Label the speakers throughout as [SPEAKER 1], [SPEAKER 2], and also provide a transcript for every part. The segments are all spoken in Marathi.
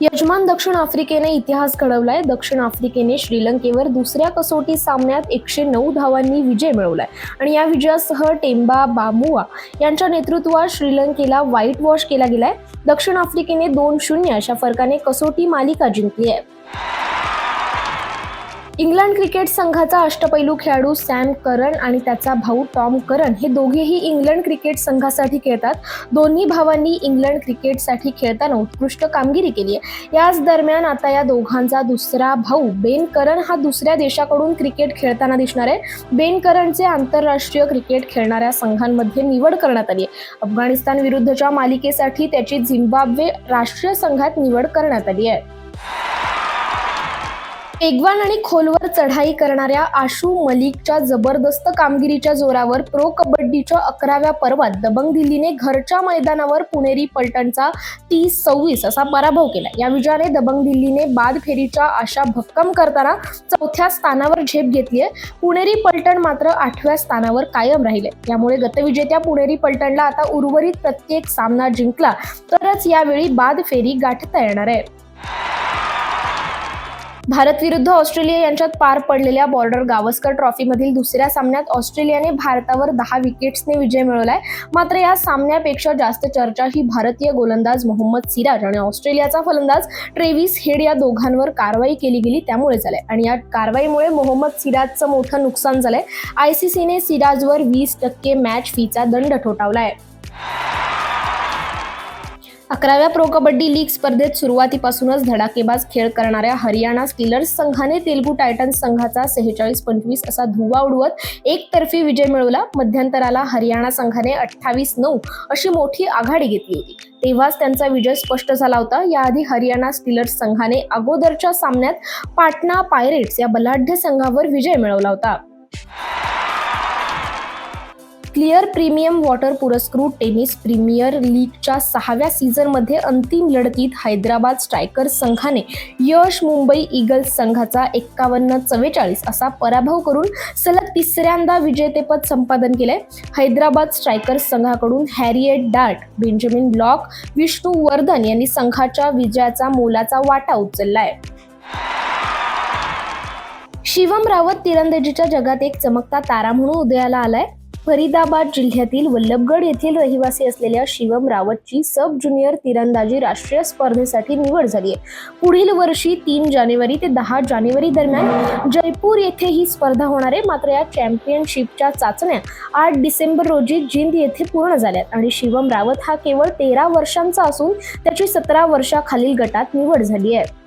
[SPEAKER 1] यजमान दक्षिण आफ्रिकेने इतिहास घडवलाय। दक्षिण आफ्रिकेने श्रीलंकेवर दुसऱ्या कसोटी सामन्यात 109 धावांनी विजय मिळवलाय आणि या विजयासह टेम्बा बामुआ यांच्या नेतृत्वात श्रीलंकेला व्हाईट वॉश केला गेलाय। दक्षिण आफ्रिकेने 2-0 अशा फरकाने कसोटी मालिका जिंकली आहे। इंग्लंड क्रिकेट संघाचा अष्टपैलू खेळाडू सॅम करन आणि त्याचा भाऊ टॉम करन हे दोघेही इंग्लंड क्रिकेट संघासाठी खेळतात। दोन्ही भावांनी इंग्लंड क्रिकेटसाठी खेळताना उत्कृष्ट कामगिरी केली आहे। याच दरम्यान आता या दोघांचा दुसरा भाऊ बेन करन हा दुसऱ्या देशाकडून क्रिकेट खेळताना दिसणार आहे। बेन करनचे आंतरराष्ट्रीय क्रिकेट खेळणाऱ्या संघांमध्ये निवड करण्यात आली आहे। अफगाणिस्तान विरुद्धच्या मालिकेसाठी त्याची झिम्बाब्वे राष्ट्रीय संघात निवड करण्यात आली आहे। वेगवान आणि खोलवर चढाई करणाऱ्या आशू मलिकच्या जबरदस्त कामगिरीच्या जोरावर प्रो कबड्डीच्या 11व्या पर्वात दबंग दिल्लीने घरच्या मैदानावर पुणेरी पलटणचा 30-26 असा पराभव केला। या विजयाने दबंग दिल्लीने बाद फेरीच्या आशा भक्कम करताना 4थ्या स्थानावर झेप घेतली आहे। पुणेरी पलटण मात्र 8व्या स्थानावर कायम राहिले। यामुळे गतविजेत्या पुणेरी पलटणला आता उर्वरित प्रत्येक सामना जिंकला तरच यावेळी बाद फेरी गाठता येणार आहे। भारत विरुद्ध ऑस्ट्रेलिया यांच्यात पार पडलेल्या बॉर्डर गावस्कर ट्रॉफीमधील दुसऱ्या सामन्यात ऑस्ट्रेलियाने भारतावर 10 विकेट्सने विजय मिळवलाय। मात्र या सामन्यापेक्षा जास्त चर्चा ही भारतीय गोलंदाज मोहम्मद सिराज आणि ऑस्ट्रेलियाचा फलंदाज ट्रेव्हिस हेड या दोघांवर कारवाई केली गेली त्यामुळे झालंय आणि या कारवाईमुळे मोहम्मद सिराजचं मोठं नुकसान झालंय। आयसीसीने सिराजवर 20% मॅच फीचा दंड ठोठावलाय। 11व्या प्रो कबड्डी लीग स्पर्धेत सुरुवातीपासूनच धडाकेबाज खेळ करणाऱ्या हरियाणा स्टीलर्स संघाने तेलुगू टायटन्स संघाचा 46-25 असा धुव्वा उडवत एकतर्फी विजय मिळवला। मध्यंतराला हरियाणा संघाने 28-9 अशी मोठी आघाडी घेतली होती, तेव्हाच त्यांचा विजय स्पष्ट झाला होता। याआधी हरियाणा स्टीलर्स संघाने अगोदरच्या सामन्यात पाटणा पायरेट्स या बलाढ्य संघावर विजय मिळवला होता। क्लिअर प्रीमियम वॉटर पुरस्कृत टेनिस प्रीमियर लीगच्या 6व्या सीझनमध्ये अंतिम लढतीत हैदराबाद स्ट्रायकर्स संघाने यश मुंबई ईगल्स संघाचा 51-44 असा पराभव करून सलग तिसऱ्यांदा विजेतेपद संपादन केले। हैदराबाद स्ट्रायकर्स संघाकडून Harriet dart, Benjamin block, Vishnu Vardhan यांनी संघाच्या विजयाचा मोलाचा वाटा उचललाय। शिवम रावत तिरंदाजीच्या जगात एक चमकता तारा म्हणून उदयाला आलाय। फरीदाबाद जिल्ह्यातील वल्लभगड येथील रहिवासी असलेल्या शिवम रावतची सब ज्युनियर तिरंदाजी राष्ट्रीय स्पर्धेसाठी निवड झाली आहे। पुढील वर्षी 3 जानेवारी ते 10 जानेवारी दरम्यान जयपूर येथे ही स्पर्धा होणार आहे। मात्र या चॅम्पियनशिपच्या चाचण्या 8 डिसेंबर रोजी जिंद येथे पूर्ण झाल्यात आणि शिवम रावत हा केवळ 13 वर्षांचा असून त्याची 17 वर्षाखालील गटात निवड झाली आहे।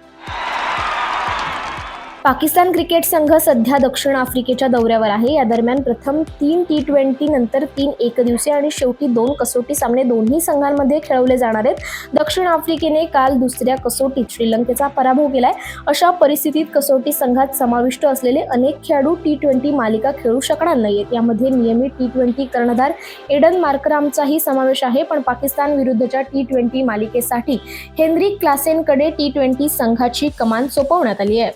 [SPEAKER 1] पाकिस्तान क्रिकेट संघ सध्या दक्षिण आफ्रिकेच्या दौऱ्यावर आहे। या दरम्यान प्रथम 3 T20 नंतर 3 एकदिवसीय आणि शेवटी 2 कसोटी सामने दोन्ही संघांमध्ये खेळवले जाणार आहेत। दक्षिण आफ्रिकेने काल दुसऱ्या कसोटीत श्रीलंकेचा पराभव केलाय। अशा परिस्थितीत कसोटी संघात समाविष्ट असलेले अनेक खेळाडू T20 मालिका खेळू शकणार नाहीत। यामध्ये नियमित T20 कर्णधार एडन मार्करामचाही समावेश आहे, पण पाकिस्तान विरुद्धच्या T20 मालिकेसाठी हेनरिक क्लासेनकडे T20 संघाची कमान सोपवण्यात आली आहे।